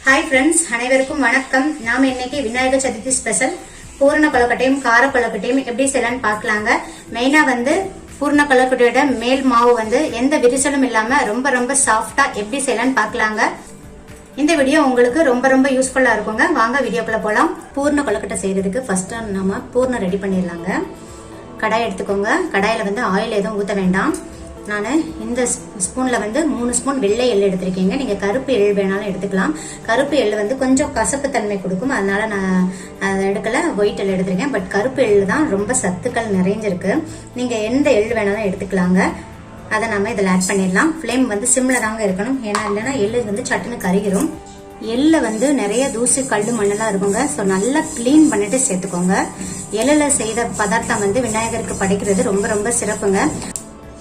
Hi friends அனைவருக்கும் வணக்கம். நாம இன்னைக்கு விநாயகர் சதுர்த்தி ஸ்பெஷல் பூர்ண கொழுக்கட்டையும் கார கொழுக்கட்டையும் எப்படி செய்யலாம்னு பார்க்கலாங்க. மெயினா பூர்ண கொழுக்கட்டையோட மேல் மாவு எந்த விரிசலும் இல்லாம ரொம்ப சாஃப்டா எப்படி செய்யலாம்னு பார்க்கலாங்க. இந்த வீடியோ உங்களுக்கு ரொம்ப யூஸ்ஃபுல்லா இருக்குங்க. வாங்க வீடியோக்குள்ள போலாம். பூர்ண கொழுக்கட்டை செய்யறதுக்கு ஃபர்ஸ்ட் நம்ம பூர்ணம் ரெடி பண்ணிடலாங்க. கடாய் எடுத்துக்கோங்க. கடாயில ஆயில் எதுவும் ஊத்த வேண்டாம். நான் இந்த ஸ்பூன்ல 3 ஸ்பூன் வெள்ளை எள்ளு எடுத்திருக்கீங்க. நீங்க கருப்பு எள்ளு வேணாலும் எடுத்துக்கலாம். கருப்பு எள்ளு கொஞ்சம் கசப்பு தன்மை கொடுக்கும், அதனால நான் அதை எடுக்கல, ஒயிட் எள்ளு எடுத்திருக்கேன். பட் கருப்பு எள்ளு தான் ரொம்ப சத்துக்கள் நிறைஞ்சிருக்கு. நீங்க எந்த எள்ளு வேணாலும் எடுத்துக்கலாங்க. அதை நம்ம இதில் ஆட் பண்ணிடலாம். ஃப்ளேம் சிம்ல தாங்க இருக்கணும், ஏன்னா இல்லைன்னா எள்ளு சட்டுன்னு கருகிரும். எள்ளு நிறைய தூசி கல்லு மண்ணெல்லாம் இருக்குங்க. ஸோ நல்லா கிளீன் பண்ணிட்டு சேர்த்துக்கோங்க. எள்ளுல செய்த பதார்த்தம் விநாயகருக்கு படைக்கிறது ரொம்ப சிறப்புங்க.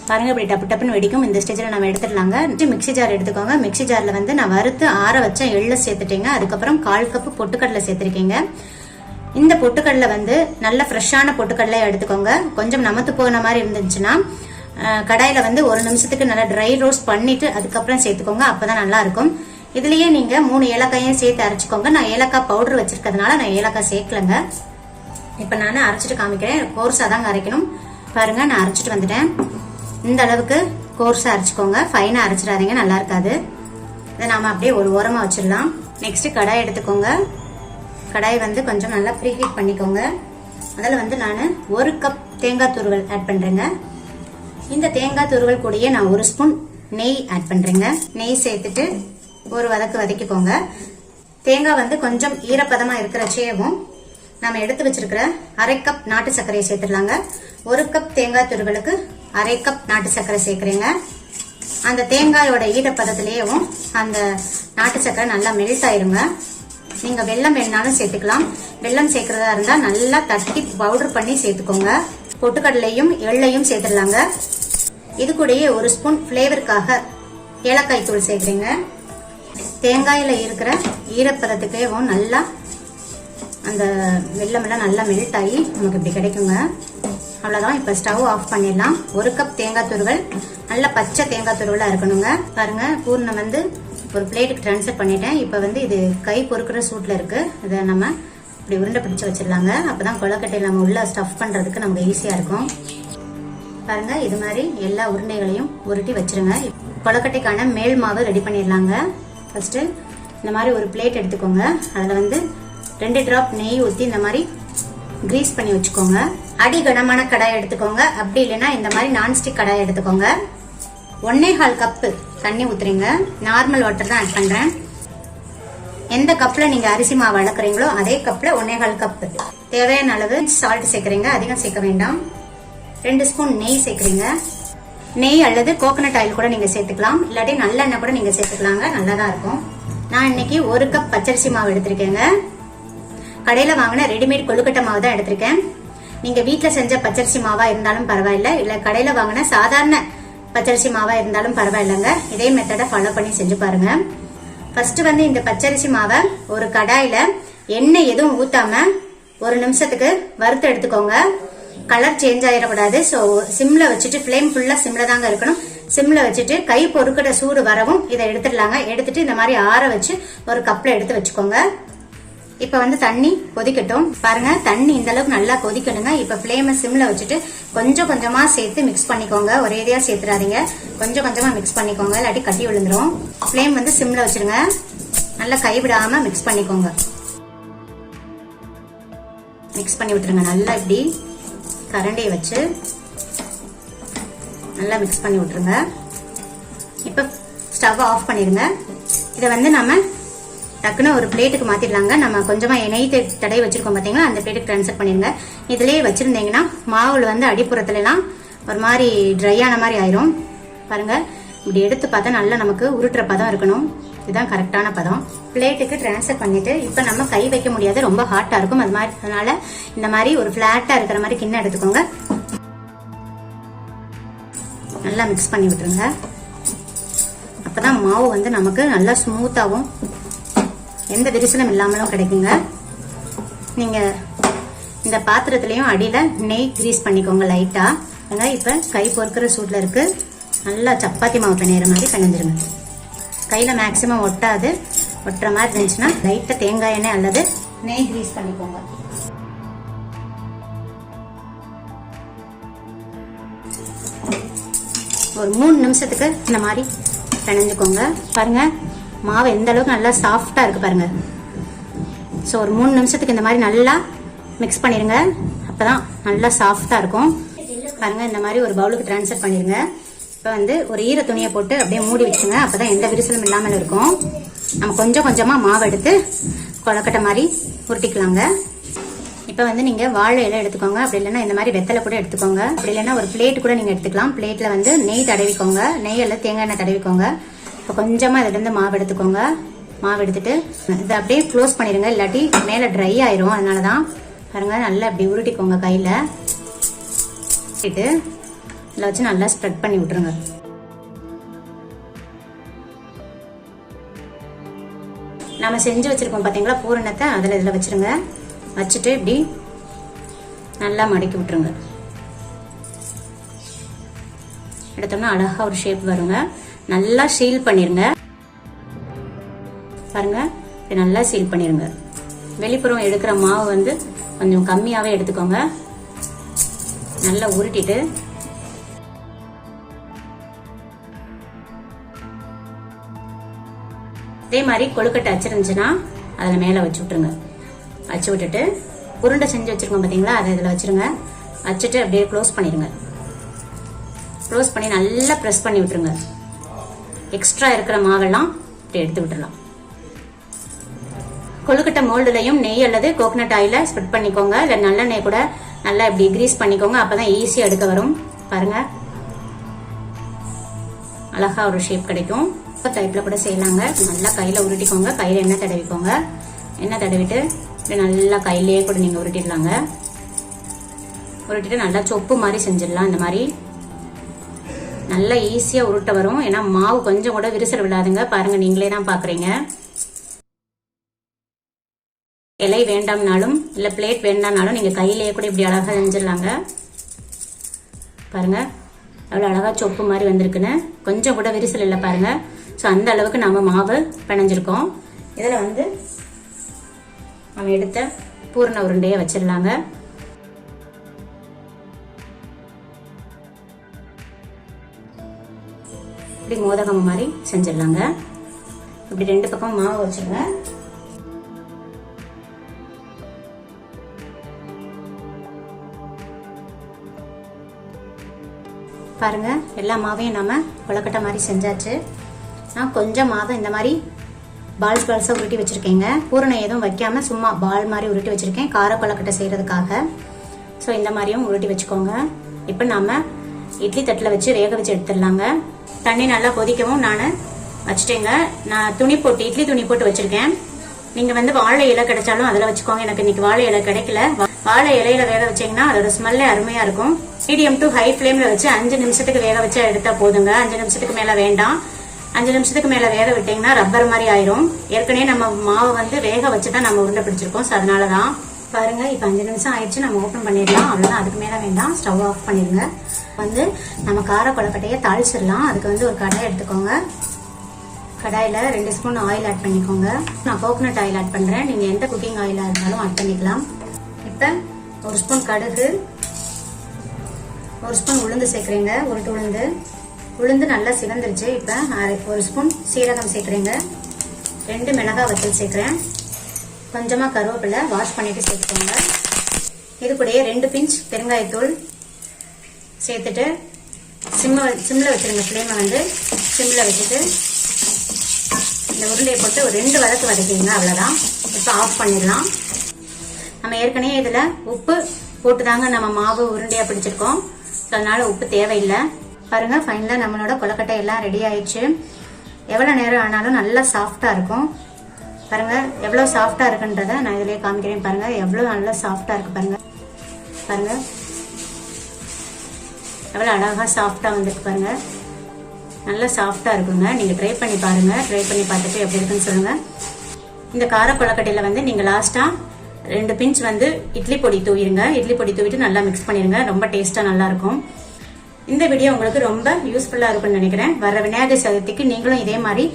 பாருங்க, இப்படி டப்பு டப்புன்னு வெடிக்கும். இந்த ஸ்டேஜில் நம்ம எடுத்துடலாங்க. மிக்சி ஜார் எடுத்துக்கோங்க. மிக்சி ஜார்ல நான் வறுத்து ஆற வச்ச எள்ளை சேர்த்துட்டேங்க. அதுக்கப்புறம் 1/4 கப்பு பொட்டுக்கடலை சேர்த்திருக்கீங்க. இந்த பொட்டுக்கடலை நல்ல ஃப்ரெஷ்ஷான பொட்டுக்கடலை எடுத்துக்கோங்க. கொஞ்சம் நமத்து போன மாதிரி இருந்துச்சுன்னா கடாயில 1 நிமிஷத்துக்கு நல்லா ட்ரை ரோஸ்ட் பண்ணிட்டு அதுக்கப்புறம் சேர்த்துக்கோங்க. அப்பதான் நல்லா இருக்கும். இதுலயே நீங்க 3 ஏலக்காயும் சேர்த்து அரைச்சிக்கோங்க. நான் ஏலக்காய் பவுடர் வச்சிருக்கிறதுனால நான் ஏலக்காய் சேர்க்கலங்க. இப்ப நான் அரைச்சிட்டு காமிக்கிறேன். கோர்ஸா தாங்க அரைக்கணும். பாருங்க, நான் அரைச்சிட்டு வந்துட்டேன். இந்த அளவுக்கு கோர்ஸா அரைச்சிக்கோங்க. ஃபைனா அரைச்சிடாதீங்க, நல்லா இருக்காது. இதை நாம அப்படியே ஒரு ஓரமா வச்சிடலாம். நெக்ஸ்ட் கடாய் எடுத்துக்கோங்க. கடாய் கொஞ்சம் நல்லா ப்ரீஹீட் பண்ணிக்கோங்க. அதில் நான் 1 கப் தேங்காய் துருவல் ஆட் பண்றேங்க. இந்த தேங்காய் துருவல் கூடயே நான் 1 ஸ்பூன் நெய் ஆட் பண்றேங்க. நெய் சேர்த்துட்டு ஒரு வதக்கிக்கோங்க. தேங்காய் கொஞ்சம் ஈரப்பதமா இருக்கிறச்சேவும் நம்ம எடுத்து வச்சிருக்கிற 1/2 கப் நாட்டு சர்க்கரையை சேர்த்துடலாங்க. 1 கப் தேங்காய் துருவலுக்கு 1/2 கப் நாட்டு சர்க்கரை சேர்க்கிறேங்க. அந்த தேங்காயோட ஈரப்பதத்திலேயும் அந்த நாட்டு சர்க்கரை நல்லா மெல்ட் ஆயிருங்க. நீங்க வெல்லம் வேணாலும் சேர்த்துக்கலாம். வெல்லம் சேர்க்கறதா இருந்தா நல்லா தட்டி பவுடர் பண்ணி சேர்த்துக்கோங்க. பொட்டுக்கடலையும் எள்ளையும் சேர்த்துடலாங்க. இது கூடயே 1 ஸ்பூன் பிளேவருக்காக ஏலக்காய் தூள் சேர்க்கிறேங்க. தேங்காயில இருக்கிற ஈரப்பதத்துக்கேவும் நல்லா அந்த வெல்லம் எல்லாம் நல்லா மெல்ட் ஆகி நமக்கு இப்படி கிடைக்குங்க. அவ்வளவுதான். இப்ப ஸ்டவ் ஆஃப் பண்ணிடலாம். 1 கப் தேங்காய் துருவல் நல்ல பச்சை தேங்காய் துருவலா இருக்கணுங்க. பாருங்க, பூர்ணம் ஒரு பிளேட்டுக்கு ட்ரான்ஸ்ஃபர் பண்ணிட்டேன். இப்ப இது கை பொறுக்கிற சூட்ல இருக்கு. இதை நம்ம இப்படி உருண்டை பிடிச்சு வச்சிடலாங்க. அப்பதான் கொழுக்கட்டையில நம்ம உள்ள ஸ்டஃப் பண்றதுக்கு நமக்கு ஈஸியா இருக்கும். பாருங்க, இது மாதிரி எல்லா உருண்டைகளையும் உருட்டி வச்சிருங்க. கொழுக்கட்டைக்கான மேல் மாவு ரெடி பண்ணிடலாங்க. ஃபர்ஸ்ட் இந்த மாதிரி ஒரு பிளேட் எடுத்துக்கோங்க. அதுல 2 டிராப் நெய் ஊத்தி இந்த மாதிரி கிரீஸ் பண்ணி வச்சுக்கோங்க. அடி கனமான கடாய் எடுத்துக்கோங்க. அப்படி இல்லைன்னா இந்த மாதிரி நான்ஸ்டிக் கடாய் எடுத்துக்கோங்க. 1/4 கப்பு தண்ணி ஊத்துறீங்க. நார்மல் வாட்டர் தான் ஆட் பண்றேன். எந்த கப்ல நீங்க அரிசி மாவு அளக்குறீங்களோ அதே கப்ல 1/4 கப்பு. தேவையான அளவு சால்ட் சேர்க்கறீங்க. அதிகம் சேர்க்க வேண்டாம். 2 ஸ்பூன் நெய் சேர்க்கறீங்க. நெய் அல்லது கோகனட் ஆயில் கூட நீங்க சேர்த்துக்கலாம். இல்லாட்டி நல்லெண்ணெய் கூட நீங்க சேர்த்துக்கலாங்க. நல்லாதான் இருக்கும். நான் இன்னைக்கு 1 கப் பச்சரிசி மாவு எடுத்திருக்கேங்க. கடையில வாங்கின ரெடிமேட் கொழுக்கட்டை மாவு தான் எடுத்திருக்கேன். நீங்க வீட்டுல செஞ்ச பச்சரிசி மாவா இருந்தாலும் பரவாயில்ல, இல்ல கடையில வாங்கின சாதாரண பச்சரிசி மாவா இருந்தாலும் பரவாயில்லைங்க. இதே மெத்தடை ஃபாலோ பண்ணி செஞ்சு பாருங்க. ஃபர்ஸ்ட் இந்த பச்சரிசி மாவை ஒரு கடாயில எண்ணெய் எதுவும் ஊத்தாம 1 நிமிஷத்துக்கு வறுத்து எடுத்துக்கோங்க. கலர் சேஞ்ச் ஆயிடக்கூடாது. ஸோ சிம்ல வச்சுட்டு, ஃபிளேம் ஃபுல்லா சிம்ல தாங்க இருக்கணும். சிம்ல வச்சுட்டு கை பொறுக்கிற சூடு வரவும் இதை எடுத்துடலாங்க. எடுத்துட்டு இந்த மாதிரி ஆற வச்சு ஒரு கப்ல எடுத்து வச்சுக்கோங்க. இப்ப தண்ணி கொதிக்கட்டும். பாருங்க, தண்ணி இந்த அளவுக்கு நல்லா கொதிக்கணுங்க. இப்ப ஃபிளேமை சிம்ல வச்சுட்டு கொஞ்சம் கொஞ்சமா சேர்த்து மிக்ஸ் பண்ணிக்கோங்க. ஒரேடியா சேர்த்துறாதீங்க, கொஞ்சம் கொஞ்சமா மிக்ஸ் பண்ணிக்கோங்க, இல்லாட்டி கட்டி விழுந்துரும். ஃபிளேம் சிம்ல வச்சிருங்க. நல்லா கைவிடாம மிக்ஸ் பண்ணிக்கோங்க. மிக்ஸ் பண்ணி விட்டுருங்க. நல்லா இப்படி கரண்டியை வச்சு நல்லா மிக்ஸ் பண்ணி விட்டுருங்க. இப்ப ஸ்டவ் ஆஃப் பண்ணிருங்க. இதை நம்ம டக்குன்னு ஒரு பிளேட்டுக்கு மாத்திடலாங்க. நம்ம கொஞ்சமா எண்ணெய் தடவை வச்சிருக்கோம் பாத்தீங்களா, அந்த பிளேட்டுக்கு ட்ரான்ஸ்ஃபர் பண்ணிருங்க. இதுலயே வச்சிருந்தீங்கன்னா மாவுல அடிப்புறத்துல எல்லாம் ஒரு மாதிரி ட்ரையான மாதிரி ஆயிரும். பாருங்க, இப்படி எடுத்து பார்த்தா நல்லா நமக்கு உருட்டுற பதம் இருக்கணும். இதுதான் கரெக்டான பதம். பிளேட்டுக்கு ட்ரான்ஸ்ஃபர் பண்ணிட்டு இப்ப நம்ம கை வைக்க முடியாது, ரொம்ப ஹாட்டா இருக்கும். அதனால இந்த மாதிரி ஒரு பிளாட்டா இருக்கிற மாதிரி கிண்ணம் எடுத்துக்கோங்க. நல்லா மிக்ஸ் பண்ணி விட்டுருங்க. அப்பதான் மாவு நமக்கு நல்லா ஸ்மூத்தாவும் எந்த விரிசலும் இல்லாமலும் கிடைக்குங்க. நீங்க இந்த பாத்திரத்திலையும் அடியில நெய் கிரீஸ் பண்ணிக்கோங்க லைட்டா. இப்ப கை பொறுக்கிற சூட்ல இருக்கு. நல்லா சப்பாத்தி மாவு பிணையிற மாதிரி பிணைஞ்சிருங்க. கையில மேக்சிமம் ஒட்டாது. ஒட்டுற மாதிரி இருந்துச்சுன்னா லைட்டாக தேங்காய் எண்ணெய் அல்லது நெய் கிரீஸ் பண்ணிக்கோங்க. ஒரு 3 நிமிஷத்துக்கு இந்த மாதிரி பிணைஞ்சுக்கோங்க. பாருங்க மாவு எந்த அளவுக்கு நல்லா சாஃப்டா இருக்கு பாருங்க. ஸோ ஒரு 3 நிமிஷத்துக்கு இந்த மாதிரி நல்லா மிக்ஸ் பண்ணிடுங்க. அப்பதான் நல்லா சாஃப்டா இருக்கும். பாருங்க இந்த மாதிரி ஒரு பவுலுக்கு டிரான்ஸ்ஃபர் பண்ணிடுங்க. இப்போ வந்து ஒரு ஈர துணியை போட்டு அப்படியே மூடி வச்சுங்க. அப்பதான் எந்த விரிசலும் இல்லாமல் இருக்கும். நம்ம கொஞ்சம் கொஞ்சமா மாவு எடுத்து கொழுக்கட்டை மாதிரி உருட்டிக்கலாங்க. இப்போ வந்து நீங்க வாழை இலை எடுத்துக்கோங்க. அப்படி இல்லைன்னா இந்த மாதிரி வெத்தலை கூட எடுத்துக்கோங்க. அப்படி இல்லைன்னா ஒரு பிளேட் கூட நீங்க எடுத்துக்கலாம். பிளேட்ல வந்து நெய் தடவிக்கோங்க. நெய் எல்லாம் தேங்காய் எண்ணெய் தடவிக்கோங்க. இப்போ கொஞ்சமா இதுல இருந்து மாவு எடுத்துக்கோங்க. மாவு எடுத்துட்டு இதை அப்படியே க்ளோஸ் பண்ணிடுங்க. இல்லாட்டி மேல ட்ரை ஆயிரும். அதனாலதான் பாருங்க நல்லா அப்படி உருட்டிக்கோங்க கையில. இதில் வச்சு நல்லா ஸ்ப்ரெட் பண்ணி விட்டுருங்க. நம்ம செஞ்சு வச்சிருக்கோம் பாத்தீங்களா பூரணத்தை, அதில் இதில் வச்சிருங்க. வச்சுட்டு இப்படி நல்லா மடக்கி விட்டுருங்க. எடுத்தோம்னா அழகா ஒரு ஷேப் வருங்க. நல்லா சீல் பண்ணிருங்க. பாருங்க இப்படி நல்லா சீல் பண்ணிருங்க. வெளிப்புறம் எடுக்கிற மாவு வந்து கொஞ்சம் கம்மியாவே எடுத்துக்கோங்க. நல்லா உருட்டிட்டு அதே மாதிரி கொழுக்கட்டை அச்சிருந்துச்சுன்னா அதில் மேலே வச்சு விட்டுருங்க. வச்சு விட்டுட்டு உருண்டை செஞ்சு வச்சிருக்கோம் பார்த்தீங்களா, அதை இதில் வச்சிருங்க. வச்சுட்டு அப்படியே க்ளோஸ் பண்ணிடுங்க. க்ளோஸ் பண்ணி நல்லா ப்ரெஸ் பண்ணி விட்டுருங்க. எக்ஸ்ட்ரா இருக்கிற மாவெல்லாம் இப்படி எடுத்து விட்டுடலாம். கொழுக்கட்டை மோல்டுலையும் நெய் அல்லது கோகனட் ஆயில ஸ்ப்ரெட் பண்ணிக்கோங்க. இல்லை நல்லெண்ணெய் கூட நல்லா இப்படி கிரீஸ் பண்ணிக்கோங்க. அப்பதான் ஈஸியா எடுக்க வரும். பாருங்க அழகா ஒரு ஷேப் கிடைக்கும். டைப்ல கூட செய்யலாங்க. நல்லா கையில உருட்டிக்கோங்க. கையில எண்ணெய் தடவிக்கோங்க. எண்ணெய் தடவிட்டு நல்லா கையிலேயே கூட நீங்க உருட்டிடலாங்க. உருட்டிட்டு நல்லா சொப்பு மாதிரி செஞ்சிடலாம். இந்த மாதிரி நல்லா ஈஸியா உருட்ட வரும். ஏன்னா மாவு கொஞ்சம் கூட விரிசல் விடாதுங்க. பாருங்க நீங்களே தான் பாக்குறீங்க. இலை வேண்டாம்னாலும் இல்ல பிளேட் வேண்டாம்னாலும் நீங்க கையிலேயே கூட இப்படி அழகா செஞ்சிடலாங்க. பாருங்க எவ்வளவு அழகா சொப்பு மாதிரி வந்திருக்குன்னு. கொஞ்சம் கூட விரிசல் இல்லை பாருங்க. ஸோ அந்த அளவுக்கு நம்ம மாவு பிணைஞ்சிருக்கோம். இதுல வந்து நம்ம எடுத்த பூரண உருண்டையை வச்சிடலாங்க. இப்படி மோதகம் மாதிரி செஞ்சிடலாங்க. இப்படி 2 பக்கம் மாவு வச்சிருங்க. பாருங்க எல்லா மாவையும் நம்ம கொழுக்கட்டை மாதிரி செஞ்சாச்சு. நான் கொஞ்சம் மாவை இந்த மாதிரி பால்ஸ் பால்ஸா உருட்டி வச்சிருக்கேங்க. பூரணம் எதுவும் வைக்காம சும்மா பால் மாதிரி உருட்டி வச்சிருக்கேன் கார கொழுக்கட்டை செய்யறதுக்காக. ஸோ இந்த மாதிரியும் உருட்டி வச்சுக்கோங்க. இப்போ நாம இட்லி தட்டில் வச்சு வேக வச்சு எடுத்துடலாங்க. தண்ணி நல்லா கொதிக்கவும் நான் வச்சுட்டேங்க. நான் துணி போட்டு இட்லி துணி போட்டு வச்சிருக்கேன். நீங்க வந்து வாழை இலை கிடைச்சாலும் அதில் வச்சுக்கோங்க. எனக்கு இன்னைக்கு வாழை இலை கிடைக்கல. வாழை இலையில வேக வச்சீங்கன்னா அதோட ஸ்மெல்லே அருமையா இருக்கும். மீடியம் டு ஹை ஃபிளேம்ல வச்சு 5 நிமிஷத்துக்கு வேக வச்சு எடுத்தா போதுங்க. 5 நிமிஷத்துக்கு மேல வேண்டாம். 5 நிமிஷத்துக்கு மேல வேக விட்டீங்கன்னா ரப்பர் மாதிரி ஆயிரும். ஏற்கனவே நம்ம மாவு வந்து வேக வச்சுதான் நம்ம உருண்டை பிடிச்சிருக்கோம். அதனாலதான் பாருங்க இப்ப 5 நிமிஷம் ஆயிடுச்சு. நம்ம ஓபன் பண்ணிடலாம். அவ்வளவுதான். அதுக்கு மேல வேண்டாம். ஸ்டவ் ஆஃப் பண்ணிருங்க. வந்து நம்ம கார கொழுக்கட்டையை தாளிச்சிடலாம். அதுக்கு வந்து ஒரு கடாய் எடுத்துக்கோங்க. கடாயில 2 ஸ்பூன் ஆயில் ஆட் பண்ணிக்கோங்க. நான் கோகனட் ஆயில் ஆட் பண்றேன். நீங்க எந்த குக்கிங் ஆயிலா இருந்தாலும் ஆட் பண்ணிக்கலாம். இப்ப 1 ஸ்பூன் கடுகு, 1 ஸ்பூன் உளுந்து சேர்க்கிறேங்க. உளுந்து நல்லா சிவந்துருச்சு. இப்ப 1 ஸ்பூன் சீரகம் சேர்க்கிறேங்க. 2 மிளகாய் வத்தல் சேர்க்கிறேன். கொஞ்சமா கருவேப்பிலை வாஷ் பண்ணிட்டு சேர்த்துக்கோங்க. இது கூடயே 2 பிஞ்ச் பெருங்காயத்தூள் சேர்த்துட்டு சிம்ல வச்சிருங்க. ஃப்ளேமை வந்து சிம்ல வச்சுட்டு இந்த உருண்டையை போட்டு ஒரு 2 வதக்கு வதக்கிங்க. அவ்வளவுதான். இப்ப ஆஃப் பண்ணிடலாம். நம்ம ஏற்கனவே இதுல உப்பு போட்டுதாங்க நம்ம மாவு உருண்டையா பிடிச்சிருக்கோம். அதனால உப்பு தேவையில்லை. பாருங்க ஃபைனலா நம்மளோட கொழுக்கட்டை எல்லாம் ரெடி ஆயிடுச்சு. எவ்வளவு நேரம் ஆனாலும் நல்லா சாஃப்டா இருக்கும். பாருங்க எவ்வளவு சாஃப்டா இருக்குன்றத நான் இதுலயே காமிக்கிறேன். பாருங்க எவ்வளவு நல்லா சாஃப்டா இருக்கு. பாருங்க பாருங்க எவ்வளவு அழகா சாஃப்டா வந்துருக்கு. பாருங்க நல்லா சாஃப்டா இருக்குங்க. நீங்க ட்ரை பண்ணி பாருங்க. ட்ரை பண்ணி பார்த்துட்டு எப்படி இருக்குன்னு சொல்லுங்க. இந்த கார கொழுக்கட்டையில வந்து நீங்க லாஸ்டா 2 பிஞ்ச் வந்து இட்லி பொடி தூவிடுங்க. இட்லி பொடி தூவிட்டு நல்லா மிக்ஸ் பண்ணிருங்க. ரொம்ப டேஸ்டா நல்லா இருக்கும். இந்த வீடியோ உங்களுக்கு ரொம்ப யூஸ்ஃபுல்லா இருக்கும்னு நினைக்கிறேன். வர விநாயகர் சதுர்த்திக்கு நீங்களும் இதே மாதிரி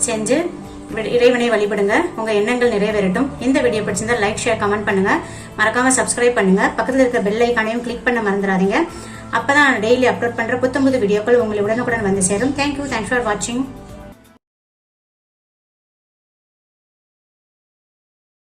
செஞ்சு இறைவனை வழிபடுங்க. உங்க எண்ணங்கள் நிறைவேறட்டும். இந்த வீடியோ பிடிச்சிருந்தா லைக், ஷேர், கமெண்ட் பண்ணுங்க. மறக்காம சப்ஸ்கிரைப் பண்ணுங்க. பக்கத்துல இருக்க பெல் ஐகானையும் கிளிக் பண்ண மறந்துடாதீங்க. அப்பதான் டெய்லி அப்லோட் பண்ற புத்தம்புது வீடியோக்கள் உங்களை உடனுக்குடன் வந்து சேரும். தேங்க்யூ. தேங்க்ஸ் ஃபார் வாட்சிங்.